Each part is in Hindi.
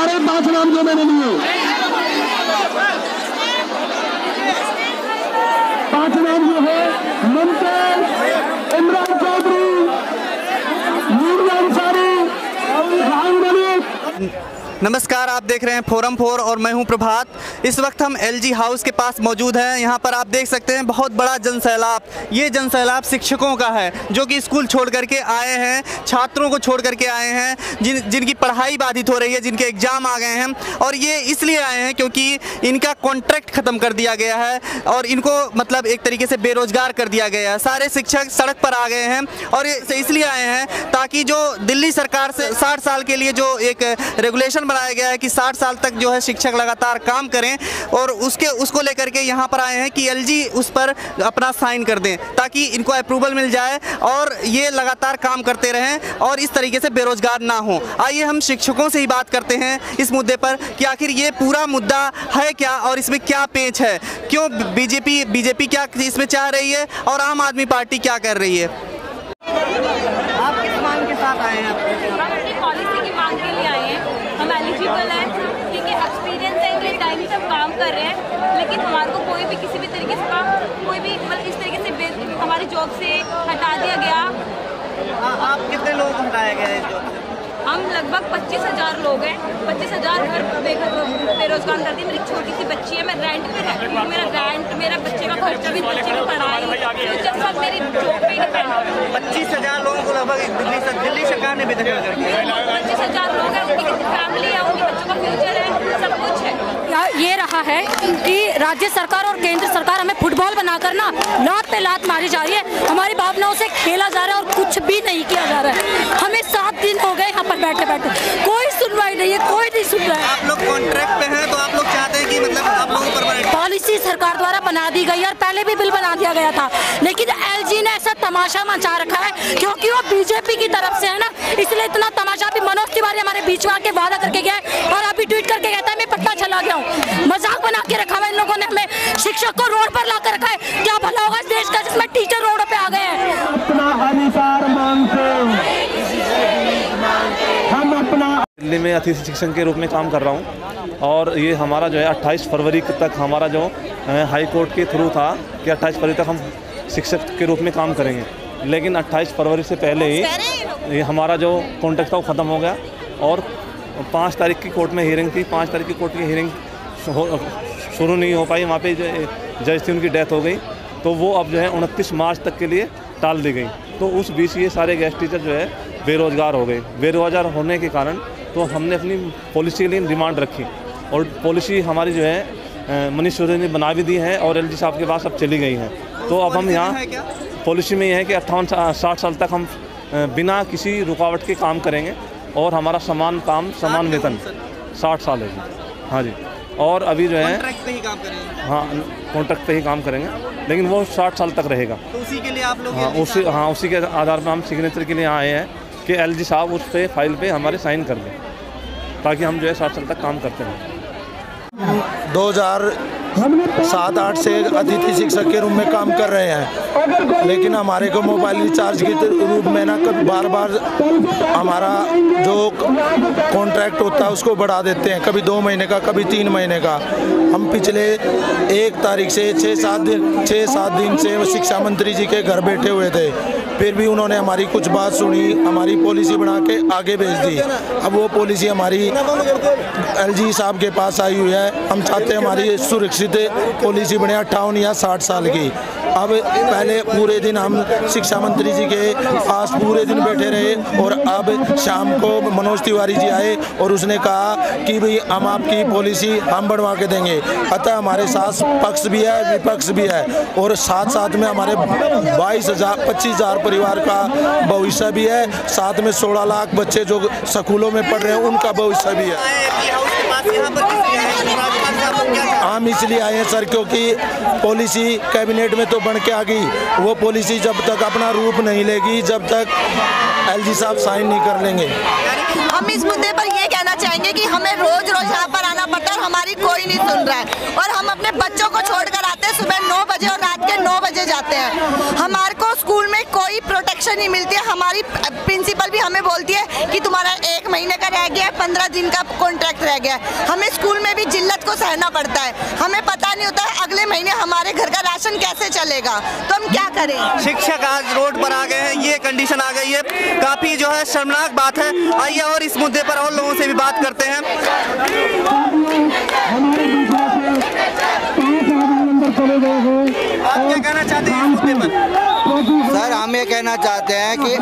सारे 5 नाम जो मैंने लिए, 5 नाम जो है मुमताज, इमरान चौधरी, नूर अंसारी, राहुल मलिक। नमस्कार, आप देख रहे हैं फोरम 4 और मैं हूं प्रभात। इस वक्त हम एलजी हाउस के पास मौजूद हैं। यहां पर आप देख सकते हैं बहुत बड़ा जनसैलाब। ये जनसैलाब शिक्षकों का है जो कि स्कूल छोड़ करके आए हैं, छात्रों को छोड़ करके आए हैं, जिनकी पढ़ाई बाधित हो रही है, जिनके एग्ज़ाम आ गए हैं। और ये इसलिए आए हैं क्योंकि इनका कॉन्ट्रैक्ट ख़त्म कर दिया गया है और इनको मतलब एक तरीके से बेरोज़गार कर दिया गया है। सारे शिक्षक सड़क पर आ गए हैं और ये इसलिए आए हैं ताकि जो दिल्ली सरकार से 60 साल के लिए जो एक रेगुलेशन बनाया गया है कि 60 साल तक जो है शिक्षक लगातार काम करें, और उसको लेकर के यहाँ पर आए हैं कि एलजी उस पर अपना साइन कर दें ताकि इनको अप्रूवल मिल जाए और ये लगातार काम करते रहें और इस तरीके से बेरोजगार ना हो। आइए हम शिक्षकों से ही बात करते हैं इस मुद्दे पर कि आखिर ये पूरा मुद्दा है क्या और इसमें क्या पेच है, क्यों बीजेपी क्या इसमें चाह रही है और आम आदमी पार्टी क्या कर रही है। आप किस मांग के साथ आए हैं? पॉलिसी की मांग के लिए आए हैं। हम एलिजिबल हैं, ठीक है, एक्सपीरियंस है, इतने टाइम से हम काम कर रहे हैं, लेकिन हमारे को कोई भी किसी भी तरीके से कोई भी मतलब इस तरीके से हमारी जॉब से हटा दिया गया। आप कितने लोग हटाए गए इस जॉब से? हम लगभग 25,000 लोग हैं। 25,000 घर बेरोजगार करती है। मेरी छोटी सी बच्ची है, मैं रेंट पे रहती हूँ। मेरा रेंट, मेरा बच्चे का खर्चा भी, बच्चे की पढ़ाई, फ्यूचर सब मेरी जॉब पे डिपेंड है। 25,000 लोगों को लगभग दिल्ली सरकार ने बेदखल कर दिया। 25,000 लोग हैं, उनकी फैमिली है, उनके बच्चों का फ्यूचर है, सब कुछ है। ये रहा है कि राज्य सरकार और केंद्र सरकार हमें फुटबॉल बनाकर ना लात पे लात मारी जा रही है। हमारी भावनाओं से खेला जा रहा है और कुछ भी नहीं किया जा रहा है। हमें 7 दिन हो गए यहाँ पर बैठे बैठे, कोई सुनवाई नहीं है, कोई नहीं सुन रहा है। आप लोग कॉन्ट्रैक्ट पे हैं तो आप लोग चाहते हैं कि मतलब आप लोगों पर पॉलिसी सरकार द्वारा बना दी गई और पहले भी बिल बना दिया गया था, लेकिन एलजी ने ऐसा तमाशा मचा रखा है क्योंकि वो बीजेपी की तरफ से है ना, इसलिए इतना तमाशा। भी मनोज तिवारी हमारे बीच में आके वादा करके गया है और अभी ट्वीट करके कहता है मैं पटना चला गया हूँ। मजाक बना के रखा है इन लोगों ने, हमें शिक्षक को रोड पर ला कर रखा है। क्या भला होगा इस देश का जिसमें टीचर रोड पे आ गए हैं। अपना अधिकार मांगते हम अपना। दिल्ली में अतिथि शिक्षक के रूप में काम कर रहा हूँ और ये हमारा जो है 28 फरवरी तक हमारा जो हाई कोर्ट के थ्रू था कि 28 फरवरी तक हम शिक्षक के रूप में काम करेंगे, लेकिन 28 फरवरी से पहले ही ये हमारा जो कॉन्ट्रैक्ट था वो ख़त्म हो गया और 5 तारीख की कोर्ट में हियरिंग थी। 5 तारीख की कोर्ट की हियरिंग शुरू नहीं हो पाई, वहाँ पे जज थी, उनकी डेथ हो गई, तो वो अब जो है 29 मार्च तक के लिए टाल दी गई। तो उस बीच ये सारे गेस्ट टीचर जो है बेरोज़गार हो गए। बेरोज़गार होने के कारण तो हमने अपनी पॉलिसी के लिए डिमांड रखी और पॉलिसी हमारी जो है मनीष सिसोदिया ने बना भी दी है और एलजी साहब के पास अब चली गई हैं। तो अब हम यहाँ पॉलिसी में ये है कि 58-60 साल तक हम बिना किसी रुकावट के काम करेंगे और हमारा समान काम समान वेतन 60 साल है जी। हाँ जी, और अभी जो है कॉन्ट्रैक्ट पे ही काम करेंगे। हाँ, कॉन्ट्रैक्ट पे ही काम करेंगे, लेकिन वो 60 साल तक रहेगा। तो उसी के लिए आप लोग उसी के आधार पर हम सिग्नेचर के लिए आए हैं कि एलजी साहब उस पे फाइल पे हमारे साइन कर दें ताकि हम जो है 60 साल तक काम करते रहें। 2007-8 से अतिथि शिक्षक के रूप में काम कर रहे हैं, लेकिन हमारे को मोबाइल रिचार्ज के रूप में ना कभी बार हमारा जो कॉन्ट्रैक्ट होता है उसको बढ़ा देते हैं, कभी 2 महीने का, कभी 3 महीने का। हम पिछले 1 तारीख से 6-7 दिन से शिक्षा मंत्री जी के घर बैठे हुए थे, फिर भी उन्होंने हमारी कुछ बात सुनी, हमारी पॉलिसी बना के आगे भेज दी। अब वो पॉलिसी हमारी एलजी साहब के पास आई हुई है। हम चाहते हैं हमारी सुरक्षित पॉलिसी बने 58 या 60 साल की। अब पहले पूरे दिन हम शिक्षा मंत्री जी के पास पूरे दिन बैठे रहे और अब शाम को मनोज तिवारी जी आए और उसने कहा कि भाई हम आपकी पॉलिसी हम बढ़वा के देंगे। अतः हमारे साथ पक्ष भी है, विपक्ष भी है और साथ साथ में हमारे 25,000 परिवार का भविष्य भी है, साथ में 16 लाख बच्चे जो स्कूलों में पढ़ रहे हैं उनका भविष्य भी है। हम इसलिए आए हैं सर क्योंकि पॉलिसी कैबिनेट में तो बन के आ गई, वो पॉलिसी जब तक अपना रूप नहीं लेगी, जब तक LG साहब साइन नहीं कर लेंगे। हम इस मुद्दे पर ये कहना चाहेंगे कि हमें रोज रोज यहाँ पर आना पड़ता है और हमारी कोई नहीं सुन रहा है, और हम अपने बच्चों को छोड़कर आते हैं सुबह 9 बजे और रात के 9 बजे जाते हैं। हमारे को स्कूल में कोई प्रोटेक्शन नहीं मिलती है। हमारी प्रिंसिपल भी हमें बोलती है कि तुम्हारा 1 महीने का रह गया है, 15 दिन का कॉन्ट्रैक्ट रह गया है। हमें स्कूल में भी जिल्लत को सहना पड़ता है। हमें पता नहीं होता है अगले महीने हमारे घर का राशन कैसे चलेगा, तो हम क्या करें। शिक्षक आज रोड पर आ गए हैं, ये कंडीशन आ गई है, काफी जो है शर्मनाक बात है। आइए और इस मुद्दे पर और लोगों से भी बात करते हैं। आप क्या कहना चाहते हैं इस मुद्दे पर? सर, हम ये कहना चाहते हैं कि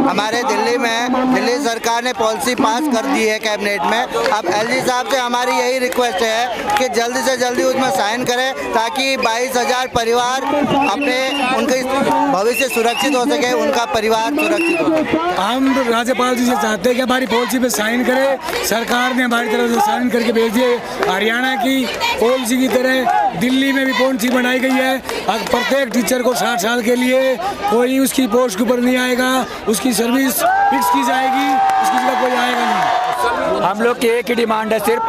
हमारे दिल्ली सरकार ने पॉलिसी पास कर दी है कैबिनेट में। अब LG साहब से हमारी यही रिक्वेस्ट है कि जल्दी से जल्दी उसमें साइन करें ताकि 22,000 परिवार अपने उनके भविष्य सुरक्षित हो सके, उनका परिवार सुरक्षित हो सके। हम राज्यपाल जी से चाहते हैं कि हमारी पॉलिसी पे साइन करें। सरकार ने हमारी तरफ से साइन करके भेज दिए। हरियाणा की पॉलिसी की तरह दिल्ली में भी पॉलिसी बनाई गई है। प्रत्येक टीचर को 60 साल के लिए कोई उसकी पोस्ट के ऊपर नहीं आएगा, उसकी सर्विस फिक्स की जाएगी, उसकी जगह कोई आएगा नहीं। हम लोग की एक ही डिमांड है, सिर्फ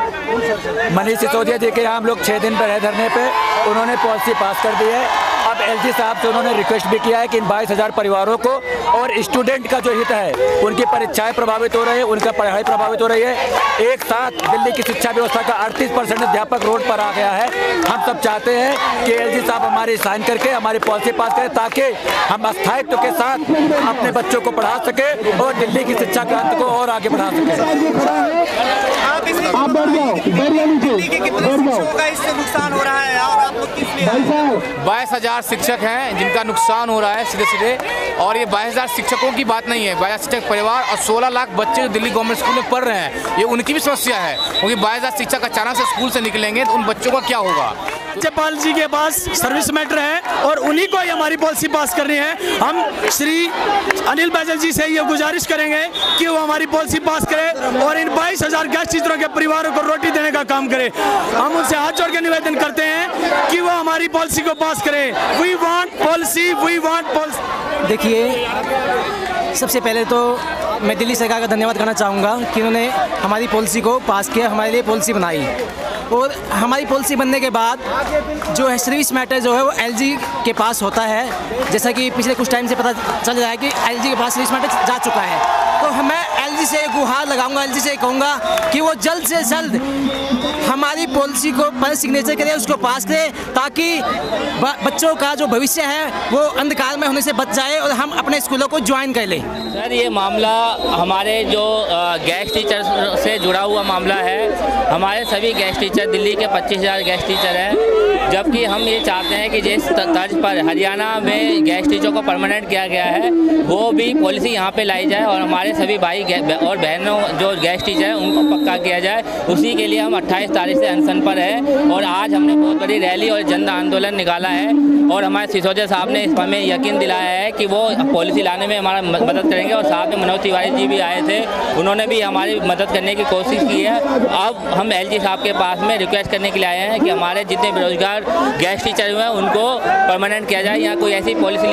मनीष सिसोदिया जी के यहाँ हम लोग 6 दिन पर है धरने पे, उन्होंने पॉलिसी पास कर दी है। अब LG साहब से उन्होंने रिक्वेस्ट भी किया है कि इन 22,000 परिवारों को और स्टूडेंट का जो हित है, उनकी परीक्षाएं प्रभावित हो रही है, उनका पढ़ाई प्रभावित हो रही है। एक साथ दिल्ली की शिक्षा व्यवस्था का 38% अध्यापक रोड पर आ गया है। हम सब चाहते हैं कि LG साहब हमारी साइन करके हमारी पॉलिसी पास करें ताकि हम स्थायित्व के साथ अपने बच्चों को पढ़ा सके और दिल्ली की शिक्षा क्रांति को और आगे बढ़ा सके। इससे नुकसान हो रहा है और आपको किस लिए? 22,000 शिक्षक हैं जिनका नुकसान हो रहा है सीधे सीधे, और ये 22,000 शिक्षकों की बात नहीं है। 22,000 शिक्षक परिवार और 16 लाख बच्चे जो दिल्ली गवर्नमेंट स्कूल में पढ़ रहे हैं, ये उनकी भी समस्या है, क्योंकि 22,000 शिक्षक अचानक से स्कूल से निकलेंगे तो उन बच्चों का क्या होगा। राज्यपाल जी के पास सर्विस मैटर है और उन्हीं को ही हमारी पॉलिसी पास करनी है। हम श्री अनिल बैजल जी से ये गुजारिश करेंगे कि वो हमारी पॉलिसी पास करें और इन 22,000 गैस टीचरों के परिवारों को रोटी देने का काम करें। हम उनसे हाथ जोड़ के निवेदन करते हैं कि वो हमारी पॉलिसी को पास करें। We want policy, we want policy. देखिए, सबसे पहले तो मैं दिल्ली सरकार का धन्यवाद करना चाहूँगा कि उन्होंने हमारी पॉलिसी को पास किया, हमारे लिए पॉलिसी बनाई। और हमारी पॉलिसी बनने के बाद जो है सर्विस मैटर जो है वो LG के पास होता है। जैसा कि पिछले कुछ टाइम से पता चल रहा है कि LG के पास सर्विस मैटर जा चुका है। तो मैं LG से गुहार लगाऊंगा, LG से कहूँगा कि वो जल्द से जल्द हमारी पॉलिसी को पर सिग्नेचर करें, उसको पास करें ताकि बच्चों का जो भविष्य है वो अंधकार में होने से बच जाए और हम अपने स्कूलों को ज्वाइन कर लें। सर, ये मामला हमारे जो गैस टीचर से जुड़ा हुआ मामला है। हमारे सभी गैस टीचर दिल्ली के 25,000 गैस टीचर हैं, जबकि हम ये चाहते हैं कि जिस तर्ज पर हरियाणा में गैस टीचर को परमानेंट किया गया है वो भी पॉलिसी यहाँ पे लाई जाए और हमारे सभी भाई और बहनों जो गैस टीचर हैं उनको पक्का किया जाए। उसी के लिए हम 28 तारीख से अनशन पर है और आज हमने बहुत बड़ी रैली और जन आंदोलन निकाला है और हमारे सिसोदिया साहब ने हमें यकीन दिलाया है कि वो पॉलिसी लाने में हमारा मदद करेंगे। और साथ में मनोज तिवारी जी भी आए थे, उन्होंने भी हमारी मदद करने की कोशिश की है। अब हम LG साहब के पास में रिक्वेस्ट करने के लिए आए हैं कि हमारे जितने बेरोजगार गैस टीचर हुए हैं उनको परमानेंट किया जाए। यहाँ कोई ऐसी पॉलिसी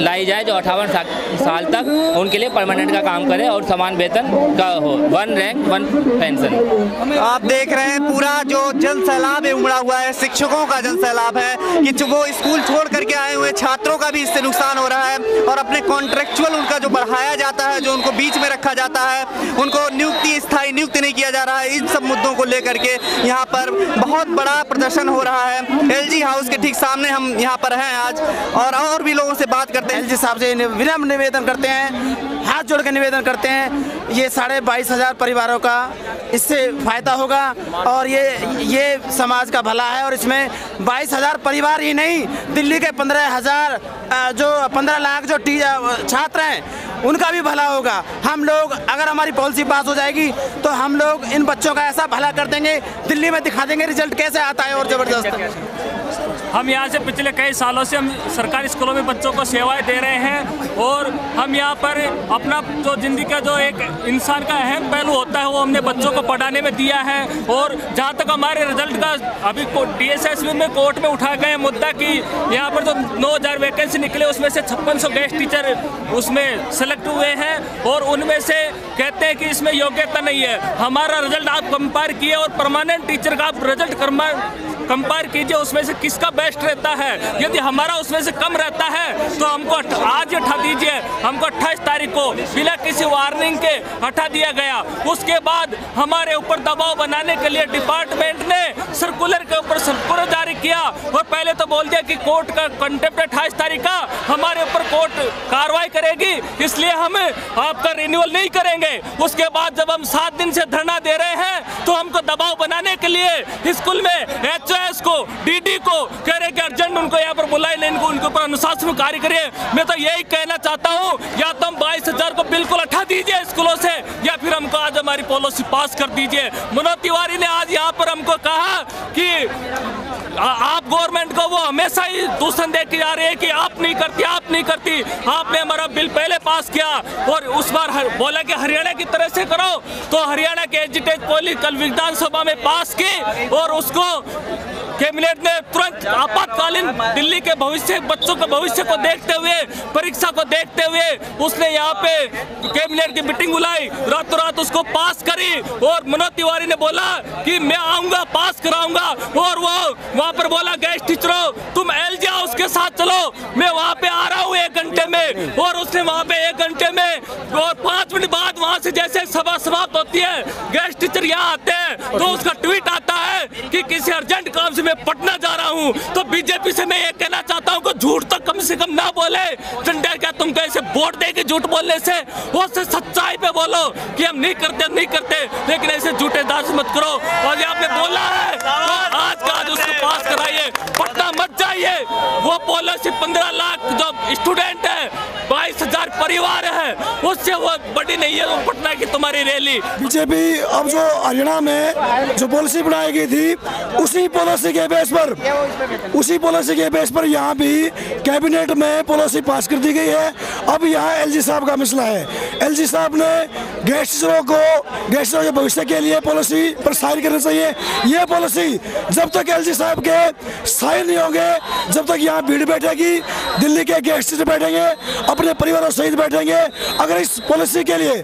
लाई जाए जो 58 साल तक उनके लिए परमानेंट का काम करे और समान वेतन का हो, 1 रैंक 1 पेंशन। आप देख रहे हैं पूरा जो जन सैलाब है उमड़ा हुआ है, शिक्षकों का जन सैलाब है कि जो वो स्कूल छोड़ करके आए हुए छात्रों का भी इससे नुकसान हो रहा है और अपने कॉन्ट्रेक्चुअल उनका जो बढ़ाया जाता है, जो उनको बीच में रखा जाता है, उनको स्थायी नियुक्ति नहीं किया जा रहा है। इन सब मुद्दों को लेकर के यहाँ पर बहुत बड़ा प्रदर्शन हो रहा है। LG हाउस के ठीक सामने हम यहाँ पर हैं आज और भी लोगों से बात करते हैं। LG साहब से विनम्र निवेदन करते हैं, हाथ जोड़ के निवेदन करते हैं, ये 22,500 परिवारों का इससे फायदा होगा और ये समाज का भला है। और इसमें 22,000 परिवार ही नहीं, दिल्ली के 15,000 जो 15 लाख जो छात्र हैं उनका भी भला होगा। हम लोग अगर हमारी पॉलिसी पास हो जाएगी तो हम लोग इन बच्चों का ऐसा भला कर देंगे, दिल्ली में दिखा देंगे रिजल्ट कैसे आता है और ज़बरदस्त। हम यहाँ से पिछले कई सालों से हम सरकारी स्कूलों में बच्चों को सेवाएं दे रहे हैं और हम यहाँ पर अपना जो ज़िंदगी का जो एक इंसान का अहम पहलू होता है वो हमने बच्चों को पढ़ाने में दिया है। और जहाँ तक हमारे रिजल्ट का अभी DSSB में कोर्ट में उठा गए मुद्दा कि यहाँ पर जो 9000 वैकेंसी निकले उसमें से 5600 गेस्ट टीचर उसमें सेलेक्ट हुए हैं और उनमें से कहते हैं कि इसमें योग्यता नहीं है। हमारा रिजल्ट आप कंपेयर किए और परमानेंट टीचर का आप रिजल्ट कंपेयर कीजिए, उसमें से किसका बेस्ट रहता है। यदि हमारा उसमें से कम रहता है तो हमको आज हटा दीजिए। हमको 28 तारीख को बिना किसी वार्निंग के हटा दिया गया। उसके बाद हमारे ऊपर दबाव बनाने के लिए डिपार्टमेंट ने सर्कुलर के ऊपर सर्कुलर जारी किया और पहले तो बोल दिया कि कोर्ट का कंटेम्प्ट 28 तारीख का हमारे ऊपर कोर्ट कार्रवाई करेगी, इसलिए हम आपका रिन्यूअल नहीं करेंगे। उसके बाद जब हम 7 दिन से धरना दे रहे हैं तो हमको दबाव बनाने के लिए स्कूल में HOS को DD को कह रहे कि अर्जेंट उनको यहाँ पर बुलाए लें, इनको उनके ऊपर अनुशासन कार्य करिए। मैं तो यही कहना चाहता हूँ या तो हम 22,000 को बिल्कुल हटा दीजिए स्कूलों से या फिर हमको आज हमारी पॉलिसी पास कर दीजिए। मनोज तिवारी ने आज यहाँ पर हमको कहा कि आप गवर्नमेंट को वो हमेशा ही दूषण दे के जा रहे हैं कि आप नहीं करती, आप नहीं करती। आपने हमारा बिल पहले पास किया और उस बार बोला कि हरियाणा की तरह से करो, तो हरियाणा के एजुटेड पॉलिसी कल विधानसभा में पास की और उसको कैबिनेट ने तुरंत आपातकालीन दिल्ली के भविष्य बच्चों के भविष्य को देखते हुए परीक्षा को देखते हुए उसने यहाँ पे कैबिनेट की मीटिंग बुलाई, रातों रात उसको पास करी और मनोज तिवारी ने बोला कि मैं आऊंगा पास कराऊंगा और वो वहाँ पर बोला गेस्ट टीचरों तुम LG हाउस के साथ चलो, मैं वहाँ पे आ रहा हूँ 1 घंटे में। और उसने वहाँ पे 1 घंटे में और 5 मिनट बाद वहाँ से जैसे सभा समाप्त होती है गेस्ट टीचर यहाँ आते हैं तो उसका ट्वीट आता है कि किसी अर्जेंट काम से मैं पटना जा रहा हूँ। तो बीजेपी से मैं ये कहना चाहता हूँ कि झूठ तो कम से कम ना बोले। चंडा क्या तुम कैसे वोट देके झूठ बोलने से वो से सच्चाई पे बोलो कि हम नहीं करते, लेकिन ऐसे झूठे दाज मत करो। और ये आपने बोला है तो आज का आज उसको पास कराइए, पटना मत जाइए। वो पॉलिसी 15 लाख जो स्टूडेंट है 22,000 परिवार है उससे वो बड़ी नहीं है वो पटना की तुम्हारी रैली। बीजेपी अब जो हरियाणा में जो पॉलिसी बनाई गई थी उसी पॉलिसी के बेस पर यहाँ भी कैबिनेट में पॉलिसी पास कर दी गई है। अब यहाँ LG साहब का मसला है। LG साहब ने गेस्ट टीचरों के भविष्य के लिए पॉलिसी पर साइन करना चाहिए। ये पॉलिसी जब तक LG साहब के साइन नहीं होंगे, जब तक यहाँ भीड़ बैठेगी, दिल्ली के गेस्ट टीचर बैठेंगे, अपने परिवारों सहित बैठेंगे। अगर इस पॉलिसी के लिए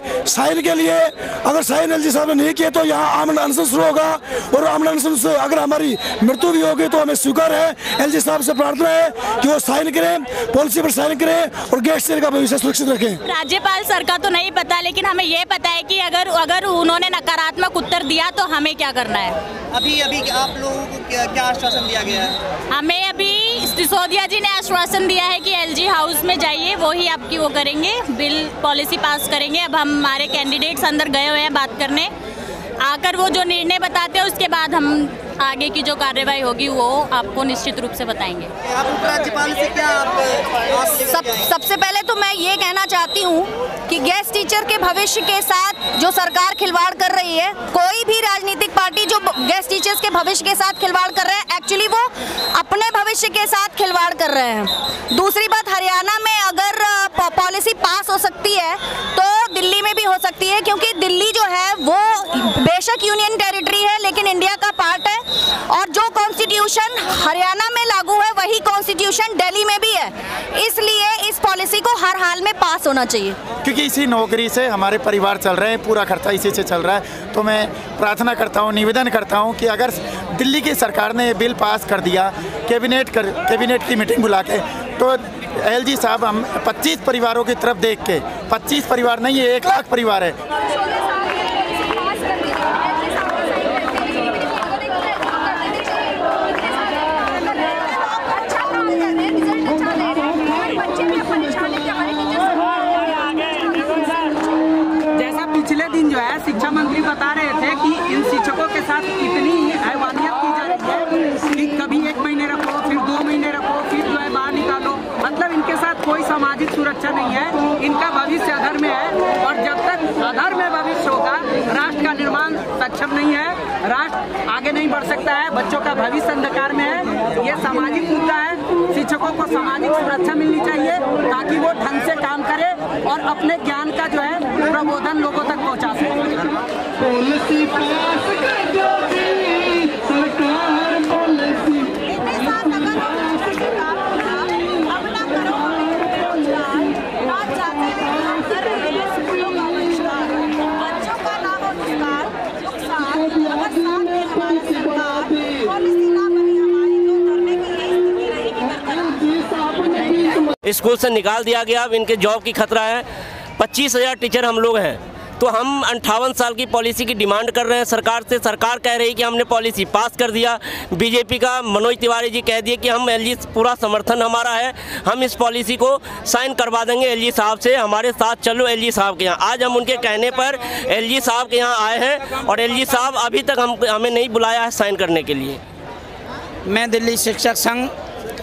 अगर साइन LG साहब ने नहीं किए तो यहाँ आमरण अनशन शुरू होगा और आमरण अनशन से अगर हमारी मृत्यु भी होगी तो हमें स्वीकार है। LG साहब से प्रार्थना है कि वो साइन करें, पॉलिसी पर साइन करें और गेस्ट टीचर का भविष्य सुरक्षित रखें। राज्यपाल सर का तो नहीं पता, लेकिन हमें ये पता है कि अगर उन्होंने नकारात्मक उत्तर दिया तो हमें क्या करना है। अभी आप लोगों को क्या आश्वासन दिया गया है? हमें अभी सिसोदिया जी ने आश्वासन दिया है कि LG हाउस में जाइए, वो ही आपकी वो करेंगे, बिल पॉलिसी पास करेंगे। अब हमारे कैंडिडेट्स अंदर गए हुए हैं बात करने, आकर वो जो निर्णय बताते हैं उसके बाद हम आगे की जो कार्यवाही होगी वो आपको निश्चित रूप से बताएंगे। आप उपराज्यपाल से क्या सबसे पहले तो मैं ये कहना चाहती हूँ कि गेस्ट टीचर के भविष्य के साथ जो सरकार खिलवाड़ कर रही है, कोई भी राजनीतिक पार्टी जो गेस्ट टीचर्स के भविष्य के साथ खिलवाड़ कर रहे हैं, एक्चुअली वो अपने भविष्य के साथ खिलवाड़ कर रहे हैं। दूसरी बात, हरियाणा में अगर पॉलिसी पास हो सकती है तो दिल्ली में भी हो सकती है, क्योंकि दिल्ली जो है वो बेशक यूनियन टेरिटरी है लेकिन इंडिया का पार्ट है और जो कॉन्स्टिट्यूशन हरियाणा में लागू है वही कॉन्स्टिट्यूशन दिल्ली में भी है। इसलिए इस पॉलिसी को हर हाल में पास होना चाहिए, क्योंकि इसी नौकरी से हमारे परिवार चल रहे हैं, पूरा खर्चा इसी से चल रहा है। तो मैं प्रार्थना करता हूँ, निवेदन करता हूँ कि अगर दिल्ली की सरकार ने ये बिल पास कर दिया कैबिनेट की मीटिंग बुला के, तो LG साहब हम 25 परिवारों की तरफ देख के, 25 परिवार नहीं है 1 लाख परिवार है। शिक्षा मंत्री बता रहे थे कि इन शिक्षकों के साथ इतनी हैवानियत की जा रही है कि कभी 1 महीने रखो, फिर 2 महीने रखो, फिर जो है बाहर निकालो। मतलब इनके साथ कोई सामाजिक सुरक्षा नहीं है, इनका भविष्य अधर में है और जब तक अधर में भविष्य होगा राष्ट्र का निर्माण सक्षम नहीं है, राष्ट्र आगे नहीं बढ़ सकता है, बच्चों का भविष्य अंधकार में है। ये सामाजिक शिक्षकों को सामाजिक सुरक्षा मिलनी चाहिए ताकि वो ढंग से काम करे और अपने ज्ञान का जो है प्रबोधन लोगों तक पहुंचा स्कूल से निकाल दिया गया। अब इनके जॉब की खतरा है। 25,000 टीचर हम लोग हैं, तो हम 58 साल की पॉलिसी की डिमांड कर रहे हैं सरकार से। सरकार कह रही कि हमने पॉलिसी पास कर दिया। बीजेपी का मनोज तिवारी जी कह दिए कि हम एलजी पूरा समर्थन हमारा है, हम इस पॉलिसी को साइन करवा देंगे एलजी साहब से, हमारे साथ चलो एलजी साहब के यहाँ। आज हम उनके कहने पर एलजी साहब के यहाँ आए हैं और एलजी साहब अभी तक हमें नहीं बुलाया है साइन करने के लिए। मैं दिल्ली शिक्षक संघ,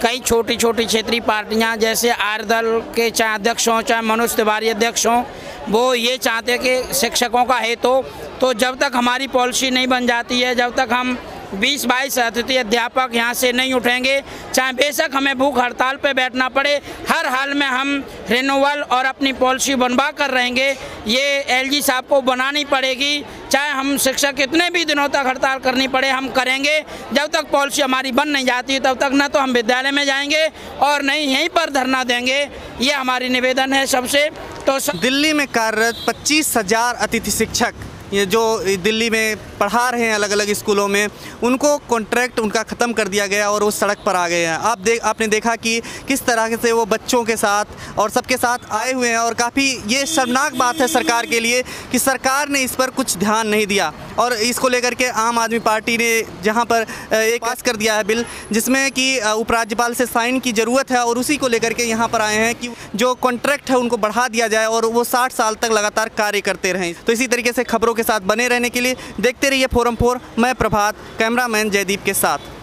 कई छोटी छोटी क्षेत्रीय पार्टियां जैसे आर्य दल के चाहे अध्यक्ष हों चाहे मनोज तिवारी अध्यक्ष हों, वो ये चाहते हैं कि शिक्षकों का है तो जब तक हमारी पॉलिसी नहीं बन जाती है, जब तक हम 20-22 अतिथि अध्यापक यहाँ से नहीं उठेंगे, चाहे बेशक हमें भूख हड़ताल पे बैठना पड़े, हर हाल में हम रिन्यूअल और अपनी पॉलिसी बनवा कर रहेंगे। ये एलजी साहब को बनानी पड़ेगी, चाहे हम शिक्षक कितने भी दिनों तक हड़ताल करनी पड़े हम करेंगे। जब तक पॉलिसी हमारी बन नहीं जाती तब तक न तो हम विद्यालय में जाएंगे और न ही यहीं पर धरना देंगे। ये हमारी निवेदन है सबसे। तो दिल्ली में कार्यरत 25,000 अतिथि शिक्षक ये जो दिल्ली में पढ़ा रहे हैं अलग अलग स्कूलों में, उनको कॉन्ट्रैक्ट उनका ख़त्म कर दिया गया और वो सड़क पर आ गए हैं। आपने देखा कि किस तरह से वो बच्चों के साथ और सबके साथ आए हुए हैं और काफ़ी ये शर्मनाक बात है सरकार के लिए कि सरकार ने इस पर कुछ ध्यान नहीं दिया। और इसको लेकर के आम आदमी पार्टी ने जहाँ पर एक पास कर दिया है बिल जिसमें कि उपराज्यपाल से साइन की ज़रूरत है और उसी को लेकर के यहाँ पर आए हैं कि जो कॉन्ट्रैक्ट है उनको बढ़ा दिया जाए और वो 60 साल तक लगातार कार्य करते रहें। तो इसी तरीके से खबरों के साथ बने रहने के लिए देखते रहिए फोरम 4। मैं प्रभात, कैमरामैन जयदीप के साथ।